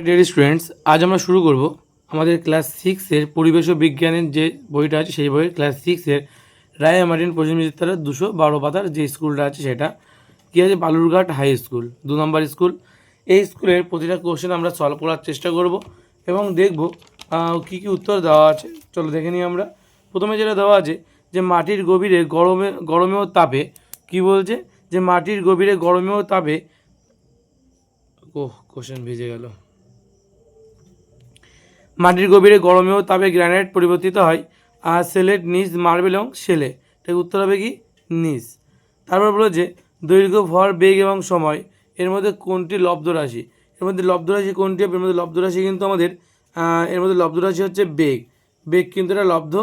Dear students, আজ আমরা শুরু করব আমাদের ক্লাস সিক্সের পরিবেশ ও বিজ্ঞানের যে বইটা আছে সেই বইয়ের ক্লাস সিক্সের রায় মার্টিন প্রসেনজিৎ 212 পাতার যে স্কুলটা আছে সেটা কী আছে, বালুরঘাট হাই স্কুল, 2 নম্বর স্কুল। এই স্কুলের প্রতিটা কোশ্চেন আমরা সলভ করার চেষ্টা করব এবং দেখব কী কী উত্তর দেওয়া আছে। চলো দেখে নিই আমরা। প্রথমে যেটা দেওয়া আছে যে মাটির গভীরে গরমেও তাপে, কি বলছে যে মাটির গভীরে গরমেও তাপে, কোশ্চেন ভিজে গেল। মাটির গভীরে গরমেও তাপে গ্রানাইট পরিবর্তিত হয় আর সেলেট, নিজ, মার্বেল এবং শেলে। তাই উত্তর হবে কি নিজ। তারপর বলো যে দৈর্ঘ্য, ভর, বেগ এবং সময় এর মধ্যে কোনটি লব্ধ রাশি? এর মধ্যে লব্ধ রাশি কোনটি হবে? এর মধ্যে লব্ধ রাশি কিন্তু আমাদের এর মধ্যে লব্ধ রাশি হচ্ছে বেগ। বেগ কিন্তু এটা লব্ধ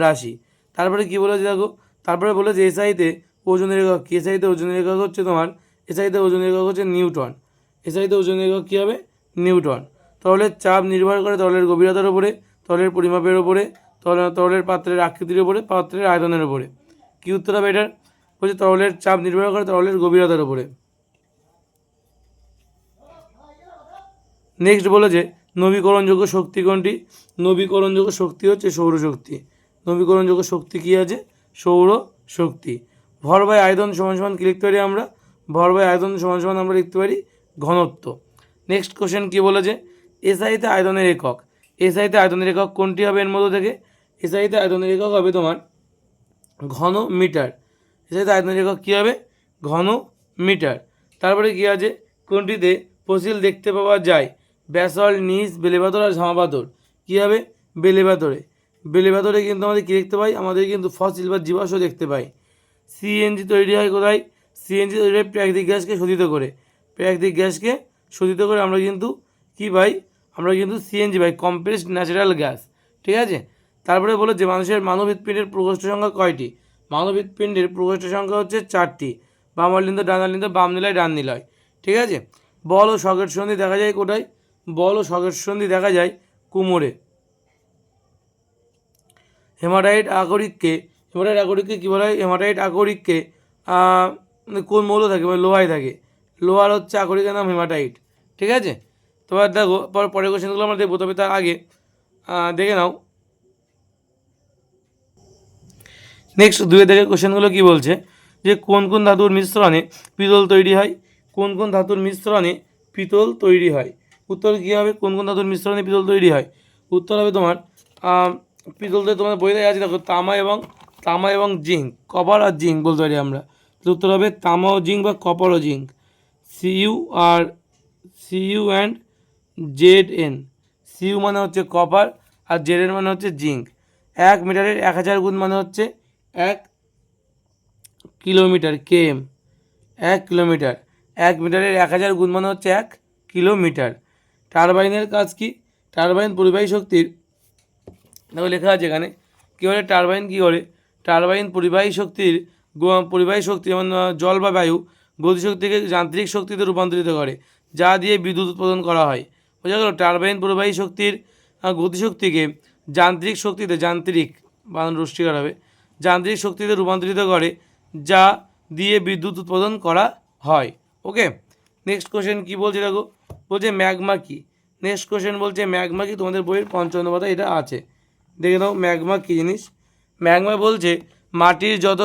রাশি। তারপরে কি বলেছে দেখো, তারপরে বলেছে এসআইতে ওজনের একক কি? এসআইতে ওজনের একক হচ্ছে তোমার, এসআইতে ওজনের একক হচ্ছে নিউটন। এসআইতে ওজনের একক কী হবে? নিউটন। তরলের চাপ নির্ভর করে তরলের গভীরতার উপরে, তরলের পরিমাপের উপরে, তরলের পাত্রের আকৃতির উপরে, পাত্রের আয়তনের উপরে। কী উত্তর হবে এটার? বলছে তরলের চাপ নির্ভর করে তরলের গভীরতার উপরে। নেক্সট বলেছে নবীকরণযোগ্য শক্তি কোনটি? নবীকরণযোগ্য শক্তি হচ্ছে সৌরশক্তি। নবীকরণযোগ্য শক্তি কী আছে? সৌর শক্তি। ভর বাই আয়তন সমান সমান কী লিখতে পারি আমরা? ভর বাই আয়তন সমান সমান আমরা লিখতে পারি ঘনত্ব। নেক্সট কোশ্চেন কী বলেছে? এসআইতে আয়তনের একক। এসআইতে আয়তনের একক কোনটি হবে এর মধ্যে থেকে? এসআইতে আয়তনের একক হবে তোমার ঘন মিটার। এসআইতে আয়তনের একক কী হবে? ঘন মিটার। তারপরে কী আছে? কোনটিতে ফসিল দেখতে পাওয়া যায়? ব্যাসল্ট, নিস, বেলেপাথর আর ঝামাপাথর। কী হবে? বেলেপাথরে। বেলেপাথরে কিন্তু আমাদের কী দেখতে পাই? আমাদের কিন্তু ফসিল বা জীবাশ্ম দেখতে পাই। সিএনজি তৈরি হয় কোথায়? সিএনজি তৈরি হয় প্রাকৃতিক গ্যাসকে শোধিত করে। প্রাকৃতিক গ্যাসকে শোধিত করে আমরা কিন্তু কী পাই? আমরা কিন্তু সিএনজি পাই, কম্প্রেসড ন্যাচারাল গ্যাস। ঠিক আছে। তারপরে বলো যে মানুষের মানব হৃৎপিণ্ডের প্রকোষ্ঠ সংখ্যা কয়টি? মানব হৃৎপিণ্ডের প্রকোষ্ঠ সংখ্যা হচ্ছে 4টি। বাম অলিন্দ, ডান অলিন্দ, বাম নিলয়, ডান নিলয়। ঠিক আছে। বল ও সকেট সন্ধি দেখা যায় কোথায়? বল ও সকেট সন্ধি দেখা যায় কোমরে। হেমাটাইট আকরিককে, হেমাটাইট আকরিককে কী বলা হয়? হেমাটাইট আকরিককে কোন মৌল থাকে? মানে লোহায় থাকে। লোহার হচ্ছে আকরিকের নাম হেমাটাইট। ঠিক আছে। তোমার দেখো পরের কোশ্চেনগুলো আমরা দেখবো, তবে তার আগে দেখে নাও নেক্সট 2 থেকে কোশ্চেনগুলো কী বলছে যে কোন কোন ধাতুর মিশ্রণে পিতল তৈরি হয়? কোন কোন ধাতুর মিশ্রণে পিতল তৈরি হয়? উত্তর কী হবে? কোন কোন ধাতুর মিশ্রণে পিতল তৈরি হয়? উত্তর হবে তোমার পিতলতে তোমার বইতে আছে দেখো তামা এবং জিঙ্ক, কপার আর জিঙ্ক বলতে পারি আমরা। উত্তর হবে তামা ও জিঙ্ক বা কপার ও zinc. CU and Z N. CU মানে হচ্ছে কপার আর জেড এন মানে হচ্ছে জিঙ্ক। 1 মিটারের 1000 গুণ মানে হচ্ছে 1 কিলোমিটার, কেএম। 1 কিলোমিটার। 1 মিটারের 1000 গুণ মানে হচ্ছে 1 কিলোমিটার। টারবাইনের কাজ কি? টারবাইন পরিবাহী শক্তির, দেখো লেখা আছে এখানে কী করে টারবাইন কী করে? টারবাইন পরিবাহী শক্তি যেমন জল বা বায়ু গতিশক্তিকে যান্ত্রিক শক্তিতে রূপান্তরিত করে, যা দিয়ে বিদ্যুৎ উৎপাদন করা হয়। বোঝা গেল? টারবাইন পরিবাহী শক্তির গতিশক্তিকে যান্ত্রিক বানান রুষ্টিকার হবে, যান্ত্রিক শক্তিতে রূপান্তরিত করে, যা দিয়ে বিদ্যুৎ উৎপাদন করা হয়। ওকে। নেক্সট কোশ্চেন কী বলছে দেখো, বলছে ম্যাগমা কী? নেক্সট কোশ্চেন বলছে ম্যাগমা কি? তোমাদের বইয়ের 55 পাতা এটা আছে, দেখে নাও ম্যাগমা কী জিনিস। ম্যাগমা বলছে মাটির যত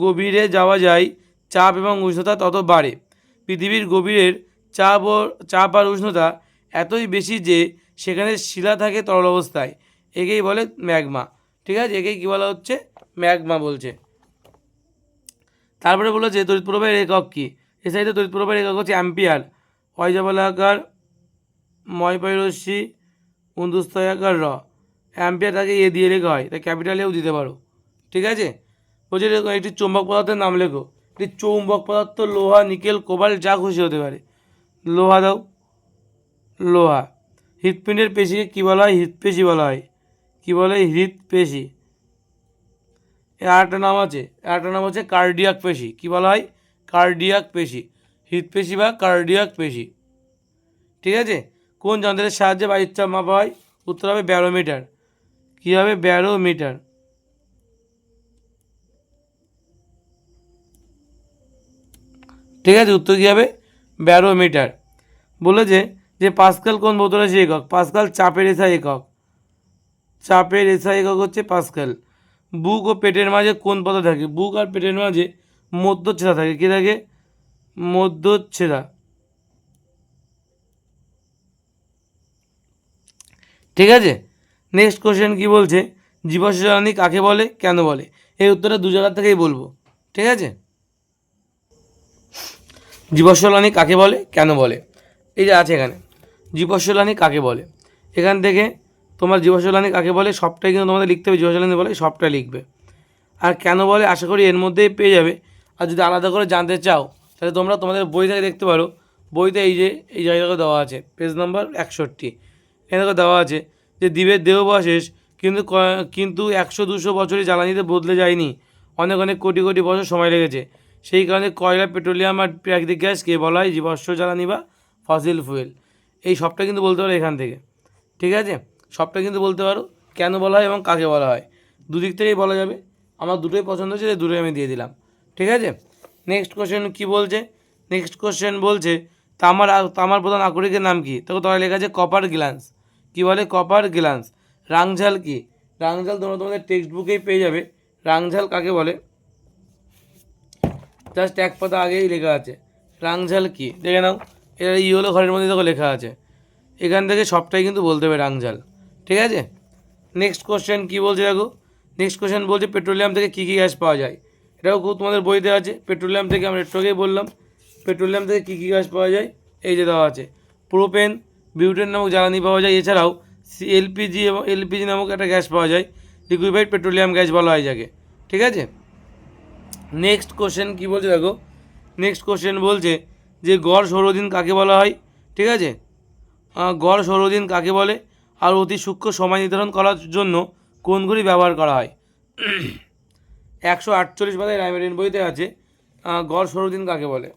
গভীরে যাওয়া যায় চাপ এবং উষ্ণতা তত বাড়ে। পৃথিবীর গভীরের চাপ আর উষ্ণতা এতই বেশি যে সেখানে শিলা থাকে তরল অবস্থায়, একেই বলে ম্যাগমা। ঠিক আছে, একেই কী বলা হচ্ছে? ম্যাগমা বলছে। তারপরে বলেছে তড়িৎ প্রবাহের একক কী? এ সাইডে তড়িৎ প্রবাহের একক হচ্ছে অ্যাম্পিয়ার। অয়জাবলাকার ময়পাইরস্যি উন্দুস্তয়াকার র। অ্যাম্পিয়ার তাকে এ দিয়ে লেখা হয়, তাই ক্যাপিটালেও দিতে পারো। ঠিক আছে। বলছে একটি চৌম্বক পদার্থের নাম লেখো। একটি চৌম্বক পদার্থ লোহা, নিকেল, কোবাল্ট যা খুশি হতে পারে। লোহা দাও, লোহা। হৃৎপিণ্ডের পেশিকে কী বলা হয়? হৃৎপেশি বলা হয়। কী বলে? হৃৎপেশি। এর আরেকটা নাম আছে, আরেকটা নাম হচ্ছে কার্ডিয়াক পেশি। কী বলা হয়? কার্ডিয়াক পেশি। হৃৎপেশি বা কার্ডিয়াক পেশি। ঠিক আছে। কোন যন্ত্রের সাহায্যে বায়ুর চাপ মাপা হয়? উত্তর হবে ব্যারোমিটার। কী হবে? ব্যারোমিটার। ঠিক আছে, উত্তর কী হবে? ব্যারোমিটার। বলেছে যে পাস্কাল কোন ভৌতরাশি একক? পাস্কাল চাপের এসআই একক। চাপের এসআই একক হচ্ছে পাস্কাল। বুক ও পেটের মাঝে কোন পদ থাকে? বুক আর পেটের মাঝে মধ্যচ্ছেদা থাকে। কী থাকে? মধ্যচ্ছেদা। ঠিক আছে। নেক্সট কোশ্চেন কি বলছে? জীবাশ্ম জ্বালানি কাকে বলে, কেন বলে? এই উত্তরটা দু জায়গা থেকেই বলবো। ঠিক আছে। জীবাশ্ম জ্বালানি কাকে বলে, কেন বলে? এই যে আছে এখানে, জীবাশ্ম জ্বালানি কাকে বলে। এখান থেকে তোমার জীবাশ্ম জ্বালানি কাকে বলে সবটাই কিন্তু তোমাদের লিখতে হবে। জীবাশ্ম জ্বালানি বলে সবটাই লিখবে। আর কেন বলে আশা করি এর মধ্যেই পেয়ে যাবে। আর যদি আলাদা করে জানতে চাও তাহলে তোমরা তোমাদের বই থেকে দেখতে পারো। বইতে এই যে এই জায়গাটা দেওয়া আছে, পেজ নাম্বার 61, এখানে দেওয়া আছে যে দ্বীপের দেহাবশেষ কিন্তু 100-200 বছরই জ্বালানিতে বদলে যায়নি, অনেক অনেক কোটি কোটি বছর সময় লেগেছে। সেই কারণে কয়লা, পেট্রোলিয়াম আর প্রাকৃতিক গ্যাসকে বলা হয় জীবাশ্ম জ্বালানি বা ফসিল ফুয়েল। এই সবটা কিন্তু বলতে পারো এখান থেকে। ঠিক আছে, সবটা কিন্তু বলতে পারো কেন বলা হয় এবং কাকে বলা হয়, দুদিক থেকেই বলা যাবে। আমার দুটোই পছন্দ হচ্ছে, দুটোই আমি দিয়ে দিলাম। ঠিক আছে। নেক্সট কোশ্চেন কী বলছে? নেক্সট কোশ্চেন বলছে তামার প্রধান আকরিকের নাম কী? তখন তারা লেখা আছে কপার গ্ল্যান্স। কী বলে? Copper glance. রাংঝাল কি? রাংঝাল তোমরা তোমাদের টেক্সট বুকেই পেয়ে যাবে। রাংঝাল কাকে বলে? জাস্ট এক পাতা আগেই লেখা আছে রাংঝাল কি, দেখে নাও। এটা ইয়েলো ঘরের মধ্যে দেখো লেখা আছে। এখান থেকে সবটাই কিন্তু বলতে হবে রাংঝাল। ঠিক আছে। নেক্সট কোশ্চেন কী বলছে দেখো। নেক্সট কোশ্চেন বলছে পেট্রোলিয়াম থেকে কী কী গ্যাস পাওয়া যায়? এটাও খুব তোমাদের বইতে আছে। পেট্রোলিয়াম থেকে আমরা একটু আগেই বললাম পেট্রোলিয়াম থেকে কী কী গ্যাস পাওয়া যায়, এই যে দেওয়া আছে। প্রোপেন, বিউটেন নামক জ্বালানি পাওয়া যায়। এছাড়াও এলপিজি এবং এলপিজি নামক একটা গ্যাস পাওয়া যায়, লিকুইফাইড পেট্রোলিয়াম গ্যাস বলা হয় যাকে। ঠিক আছে। নেক্সট কোশ্চেন কী বলছে দেখো। নেক্সট কোশ্চেন বলছে যে গড় সৌরদিন কাকে বলা হয়? ঠিক আছে, গড় সৌরদিন কাকে বলে? আর অতি সূক্ষ্ম সময় নির্ধারণ করার জন্য কোন ঘড়ি ব্যবহার করা হয়? 148 পাতায় রাইমারিন বইতে আছে গড় সৌরদিন কাকে বলে।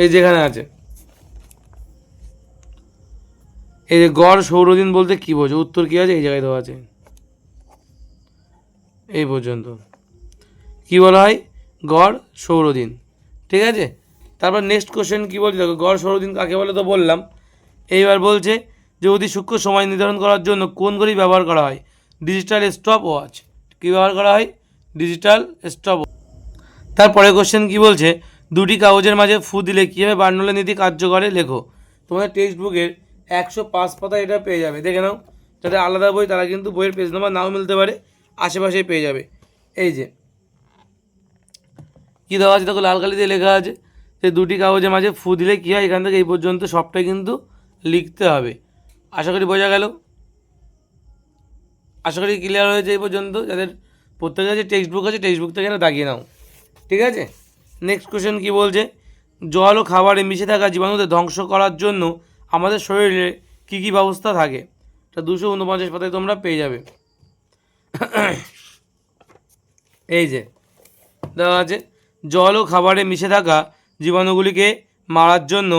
এই যেখানে আছে, এই যে গড় সৌরদিন বলতে কী বোঝো? উত্তর কী আছে? এই জায়গায় দেওয়া আছে, এই পর্যন্ত। কী বলা হয়? গড় সৌরদিন। ঠিক আছে। তারপর নেক্সট কোশ্চেন কী বলছে দেখো। গড় সৌরদিন কাকে বলে তো বললাম। এইবার বলছে যে অতি সূক্ষ্ম সময় নির্ধারণ করার জন্য কোন ঘড়ি ব্যবহার করা হয়? Digital stop watch. কী ব্যবহার করা হয়? Digital stop. তারপরে কোশ্চেন কী বলছে? দুটি কাগজের মাঝে ফু দিলে কীভাবে বার্নৌলির নীতি কার্য করে লেখো। তোমাদের টেক্সট বুকের 105 পাতা এটা পেয়ে যাবে, দেখে নাও। যাদের আলাদা বই তারা কিন্তু বইয়ের পেজ নাম্বার নাও মিলতে পারে, আশেপাশেই পেয়ে যাবে। এই যে কী দেওয়া আছে দেখো, লাল কালি দিয়ে লেখা আছে যে দুটি কাগজের মাঝে ফু দিলে কী হয়। এখান থেকে এই পর্যন্ত সবটাই কিন্তু লিখতে হবে। আশা করি বোঝা গেল। আশা করি ক্লিয়ার হয়েছে এই পর্যন্ত। যাদের প্রত্যেকের কাছে টেক্সট বুক আছে, টেক্সট বুক থেকে এটা দাগিয়ে নাও। ঠিক আছে। নেক্সট কোশ্চেন কী বলছে? জল ও খাবারে মিশে থাকা জীবাণুদের ধ্বংস করার জন্য আমাদের শরীরে কী কী ব্যবস্থা থাকে? এটা 249 পাতায় তোমরা পেয়ে যাবে। এই যে দেওয়া আছে জল ও খাবারে মিশে থাকা জীবাণুগুলিকে মারার জন্য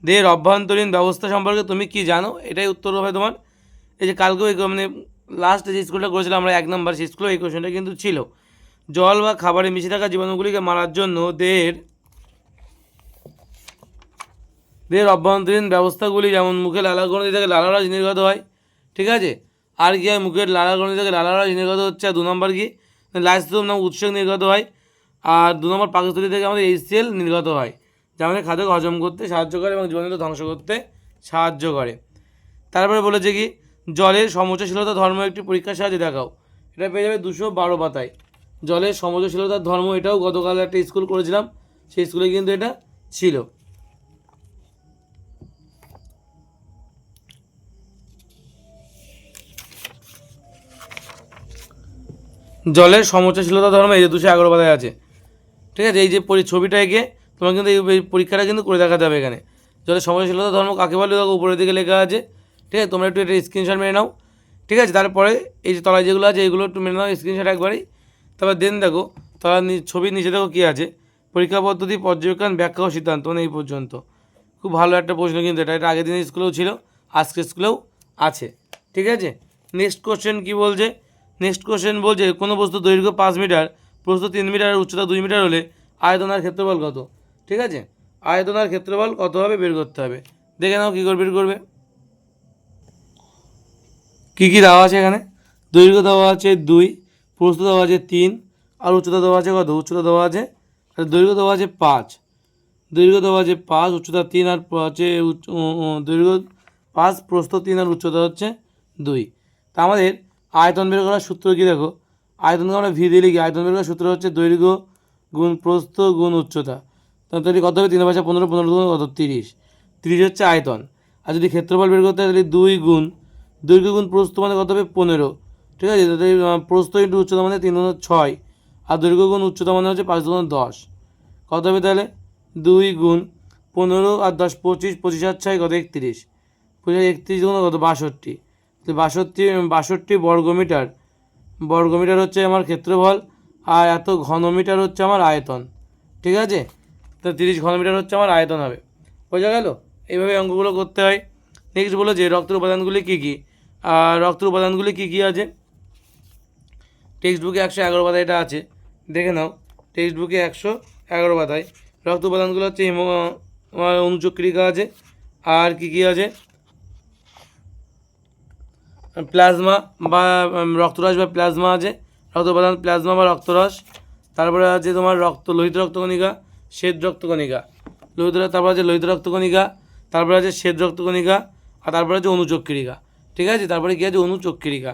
দেহের অভ্যন্তরীণ ব্যবস্থা সম্পর্কে তুমি কি জানো? এটাই উত্তর হবে তোমার। এই যে কালকেও মানে লাস্ট যে স্কুলটা করেছিলাম আমরা 1 নম্বর, সেই স্কুলে এই কোশ্চেনটা কিন্তু ছিল। জল বা খাবারে মিশে থাকা জীবাণুগুলিকে মারার জন্য দেহের অভ্যন্তরীণ ব্যবস্থাগুলি যেমন মুখে লালাগ্রন্থি থেকে লালারস নির্গত হয়। ঠিক আছে। আর কি হয়? মুখের লালাগ্রন্থি থেকে লালারস নির্গত হচ্ছে। আর 2 নম্বর কি? লাইসোসোম নামক উৎসেচক নির্গত হয়। আর 2 নম্বর পাকস্থলী থেকে আমাদের HCl নির্গত হয়, যা আমাদের খাদ্যকে হজম করতে সাহায্য করে এবং জীবাণুকে ধ্বংস করতে সাহায্য করে। তারপরে বলেছে কি জলের সমুচ্চশীলতা ধর্ম একটি পরীক্ষার সাহায্যে দেখাও। এটা পেয়ে যাবে 212 পাতায়। জলের সমুচ্চশীলতার ধর্ম, এটাও গতকাল একটা স্কুল করেছিলাম, সেই স্কুলে কিন্তু এটা ছিল। জলের সমুচ্চশীলতা ধর্ম এই যে 211 পাতায় আছে। ঠিক আছে। এই যে ছবিটা এঁকে তোমার কিন্তু এই পরীক্ষাটা কিন্তু করে দেখাতে হবে। এখানে জলের সমুচ্চশীলতা ধর্ম কাকে বলে দেখো, উপরের দিকে লেখা আছে। ঠিক আছে। তোমরা একটু এটা স্ক্রিনশট মেরে নাও। ঠিক আছে। তারপরে এই যে তলায় যেগুলো আছে এগুলো একটু মেরে নাও স্ক্রিনশট একবারই। তারপর দেন দেখো তলার ছবির নিচে দেখো কী আছে, পরীক্ষা পদ্ধতি, পর্যবেক্ষণ, ব্যাখ্যা ও সিদ্ধান্ত, মানে এই পর্যন্ত। খুব ভালো একটা প্রশ্ন কিন্তু এটা আগের দিনের স্কুলেও ছিল, আজকের স্কুলেও আছে। ঠিক আছে। নেক্সট কোশ্চেন কী বলছে? নেক্সট কোশ্চেন বলছে কোনো বস্তু দৈর্ঘ্য 5 মিটার প্রস্থ 3 মিটার আর উচ্চতা 2 মিটার হলে আয়তন আর ক্ষেত্রফল কত? ঠিক আছে, আয়তন আর ক্ষেত্রফল কত হবে বের করতে হবে। দেখে নাও কী করে বের করবে। কী কী দেওয়া আছে এখানে? দৈর্ঘ্য দেওয়া আছে 2, প্রস্থ দেওয়া আছে 3, আর উচ্চতা দেওয়া আছে কত? উচ্চতা দেওয়া আছে, দৈর্ঘ্য দেওয়া আছে 5, দৈর্ঘ্য দেওয়া আছে 5, উচ্চতা 3, আর হচ্ছে দৈর্ঘ্য 5, প্রস্থ 3, আর উচ্চতা হচ্ছে 2। তা আমাদের আয়তন বের করার সূত্র কী দেখো, আয়তনকে আমরা ভি দিয়ে লিখি। আয়তন বের করার সূত্র হচ্ছে দৈর্ঘ্য গুণ প্রস্থ গুণ উচ্চতা। তাহলে কত হবে? 3 × 5 = 15, 15 × কত? 30, 30 হচ্ছে আয়তন। আর যদি ক্ষেত্রফল বের করতে হয় তাহলে 2 গুণ দৈর্ঘ্য গুণ প্রস্থ মানে কত হবে? 15। ঠিক আছে, তাহলে প্রস্থ ইন্টু উচ্চতা মানে 3 × 6, আর দৈর্ঘ্য গুণ উচ্চতা মানে হচ্ছে 5 × 10। কত হবে তাহলে? 2 গুণ 15 আর 10 25, 25 আর 6 কত? 31, 31 গুণ কত? 62। তো 62 বর্গমিটার, বর্গমিটার হচ্ছে আমার ক্ষেত্রফল, আর এত ঘনমিটার হচ্ছে আমার আয়তন। ঠিক আছে, তো 30 ঘনমিটার হচ্ছে আমার আয়তন হবে। বোঝা গেল? এইভাবে অঙ্কগুলো করতে হয়। নেক্সট বলো যে রক্তের উপাদানগুলি কী কী? আর রক্তের উপাদানগুলি কী কী আছে? টেক্সট বুকে 111 পাতায় এটা আছে, দেখে নাও। টেক্সট বুকে 111 পাতায় রক্ত উপাদানগুলো হচ্ছে অনুচক্রিকা আছে, আর কী কী আছে? প্লাজমা বা রক্তরস বা প্লাজমা আছে, রক্ত উপাদান প্লাজমা বা রক্তরস। তারপরে আছে তোমার লোহিত রক্তকণিকা, শ্বেত রক্তকণিকা, তারপরে আছে লোহিত রক্তকণিকা, তারপরে আছে শ্বেত রক্তকণিকা, আর তারপরে আছে অনুচক্রিকা। ঠিক আছে, তারপরে কী আছে? অনুচক্রিকা।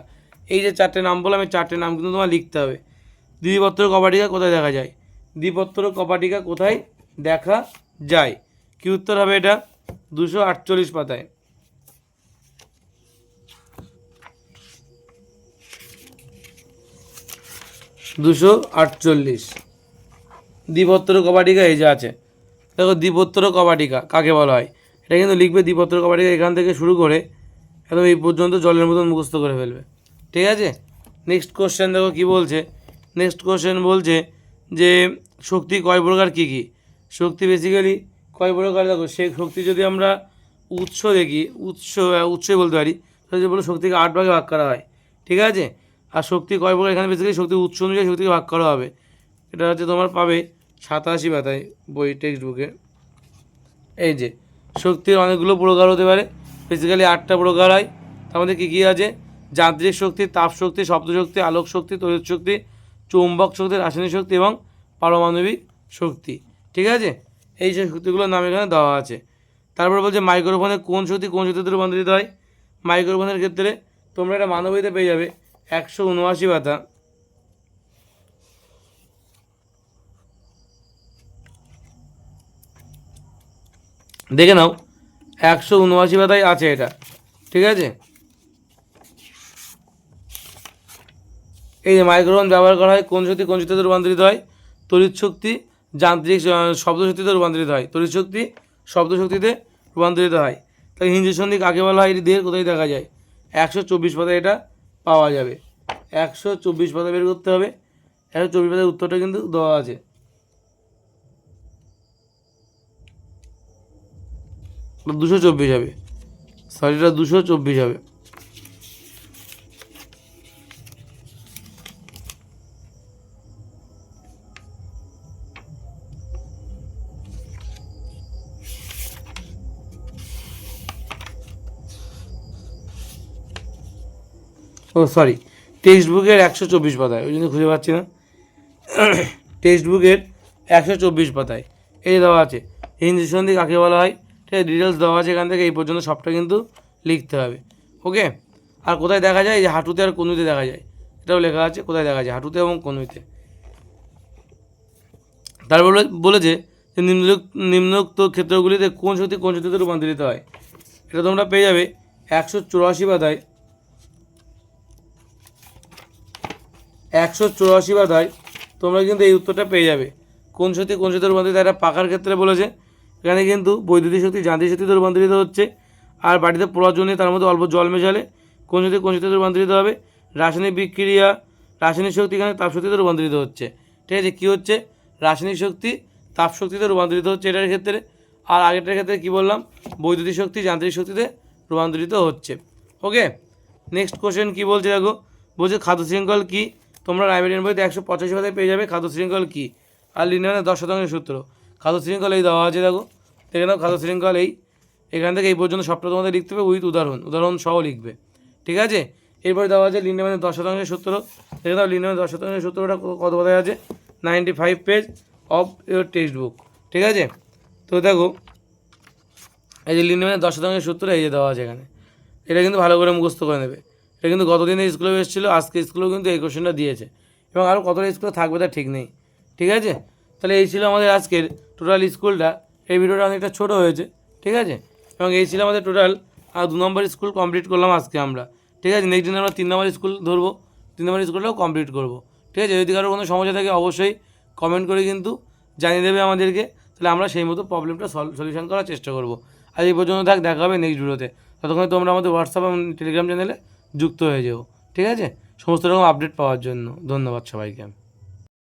এই যে 4টে নাম বললাম, এই 4টে নাম কিন্তু তোমার লিখতে হবে। দ্বিপত্র কপাটিকা কোথায় দেখা যায়? দ্বিপত্র কপাটিকা কোথায় দেখা যায়? কি উত্তর হবে এটা? 248 পাতায়। দ্বিপত্র কপাটিকা এই যে আছে, দেখো দ্বিপত্র কপাটিকা কাকে বলা হয় এটা কিন্তু লিখবে। দ্বিপত্র কপাটিকা এখান থেকে শুরু করে একদম এই পর্যন্ত জলের মতন মুখস্থ করে ফেলবে। ঠিক আছে, নেক্সট কোশ্চেন দেখো কী বলছে। নেক্সট কোশ্চেন বলছে যে শক্তি কয় প্রকার, কী কী? শক্তি বেসিক্যালি কয় প্রকার দেখো, সেই শক্তি যদি আমরা উৎস দেখি, উৎসই বলতে পারি, তাহলে বলো শক্তিকে 8 ভাগে ভাগ করা হয়। ঠিক আছে, আর শক্তি কয় প্রকার এখানে বেসিক্যালি শক্তি উৎস অনুযায়ী শক্তিকে ভাগ করা হবে। এটা হচ্ছে তোমার পাবে 87 পাতায় বই টেক্সট বুকে। এই যে শক্তির অনেকগুলো প্রকার হতে পারে, বেসিক্যালি 8টা প্রকার হয়। তার মধ্যে কী কী আছে? যান্ত্রিক শক্তি, তাপ শক্তি, শব্দ শক্তি, আলোক শক্তি, তড়িৎ শক্তি, চৌম্বক শক্তি, রাসায়নিক শক্তি এবং পারমাণবিক শক্তি। ঠিক আছে, এই যে শক্তিগুলোর নাম এখানে দেওয়া আছে। তারপর বলছে মাইক্রোফোনে কোন শক্তি কোন শক্তিতে রূপান্তরিত হয়? মাইক্রোফোনের ক্ষেত্রে তোমরা এটা মানবীতে পেয়ে যাবে 179 পাতা। দেখে নাও 179 পাতায় আছে এটা। ঠিক আছে, এই যে মাইক্রোফোন ব্যবহার করা হয় কোন শক্তি কোন শক্তিতে রূপান্তরিত হয়? তড়িৎ শক্তি, যান্ত্রিক শব্দ শক্তিতে রূপান্তরিত হয়। তড়িৎ শক্তি শব্দ শক্তিতে রূপান্তরিত হয়। তাই হিঞ্জি সন্ধি কাকে বলা হয়? এটি দেহের কোথায় দেখা যায়? 124 পাতায় এটা পাওয়া যাবে। 124 পাতা বের করতে হবে। 124 পাতার উত্তরটা কিন্তু দেওয়া আছে। এটা 224 হবে, সরি এটা 224 হবে। ও সরি, টেক্সট বুকের 124 পাতায়, ওই জন্য খুঁজে পাচ্ছি না। টেক্সট বুকের 124 পাতায় এই দেওয়া আছে হিঞ্জি সন্ধি কাকে বলা হয়। ঠিক আছে, ডিটেলস দেওয়া আছে এখান থেকে এই পর্যন্ত সবটা কিন্তু লিখতে হবে। ওকে, আর কোথায় দেখা যায়? এই যে হাঁটুতে আর কনুইতে দেখা যায়, এটাও লেখা আছে কোথায় দেখা যায়, হাঁটুতে এবং কনুইতে। তারপর বলেছে যে নিম্নোক্ত ক্ষেত্রগুলিতে কোন শক্তি কোন শক্তিতে রূপান্তরিত হয়? এটা তোমরা পেয়ে যাবে 184 পাতায়। 184 পাতায় তোমরা কিন্তু এই উত্তরটা পেয়ে যাবে। কোন শক্তি কোন শক্তিতে রূপান্তরিত? এটা পাখার ক্ষেত্রে বলেছে, এখানে কিন্তু বৈদ্যুতিক শক্তি যান্ত্রিক শক্তিতে রূপান্তরিত হচ্ছে। আর বাড়িতে প্রয়োজনীয় তার মধ্যে অল্প জল মেশালে কোন শক্তি কোন শক্তিতে রূপান্তরিত হবে? রাসায়নিক বিক্রিয়া, রাসায়নিক শক্তি এখানে তাপ শক্তিতে রূপান্তরিত হচ্ছে। ঠিক আছে, কী হচ্ছে? রাসায়নিক শক্তি তাপ শক্তিতে রূপান্তরিত হচ্ছে এটার ক্ষেত্রে। আর আগেরটার ক্ষেত্রে কী বললাম? বৈদ্যুতিক শক্তি যান্ত্রিক শক্তিতে রূপান্তরিত হচ্ছে। ওকে, নেক্সট কোশ্চেন কী বলছে দেখো, বলছে খাদ্য শৃঙ্খল কী? তোমরা লাইব্রেরিয়ান বইতে 185 পাতায় পেয়ে যাবে খাদ্য শৃঙ্খল কী আর লিনিয়ারের 10% সূত্র। খাদ্য শৃঙ্খল এই দেওয়া আছে, দেখো এখানেও খাদ্য শৃঙ্খল এই, এখান থেকে এই পর্যন্ত সবটা তোমাদের লিখতে হবে উইথ উদাহরণ সহ লিখবে, ঠিক আছে। এরপরে দেওয়া আছে লিনিয়ারের 10% সূত্র। দেখে দাও লিনিয়ারের 10% সূত্রটা কত পাতায় আছে, 95 page of your text book, ঠিক আছে। তো দেখো এই যে লিনিয়ারের 10% সূত্র এই যে দেওয়া আছে এখানে, এটা কিন্তু ভালো করে মুখস্থ করে নেবে। এটা কিন্তু গতদিনে স্কুলে এসেছিলো, আজকে স্কুলেও কিন্তু এই কোশ্চেনটা দিয়েছে, এবং আরও কতটা স্কুলে থাকবে তার ঠিক নেই, ঠিক আছে। তাহলে এই ছিল আমাদের আজকের টোটাল স্কুলটা। এই ভিডিওটা অনেকটা ছোটো হয়েছে, ঠিক আছে, এবং এই ছিল আমাদের টোটাল 2 নম্বর স্কুল কমপ্লিট করলাম আজকে আমরা, ঠিক আছে। নেক্সট দিন আমরা 3 নম্বর স্কুল ধরবো, 3 নম্বর স্কুলটাও কমপ্লিট করবো, ঠিক আছে। যদি কারো কোনো সমস্যা থাকে অবশ্যই কমেন্ট করে কিন্তু জানিয়ে দেবে আমাদেরকে, তাহলে আমরা সেই মতো প্রবলেমটা সলিউশন করার চেষ্টা করবো। আজ এই পর্যন্ত দেখা হবে নেক্সট ভিডিওতে। ততক্ষণে তোমরা আমাদের হোয়াটসঅ্যাপ এবং টেলিগ্রাম চ্যানেলে যুক্ত হয়ে যাও, ঠিক আছে, সমস্ত রকম আপডেট পাওয়ার জন্য। ধন্যবাদ সবাইকে।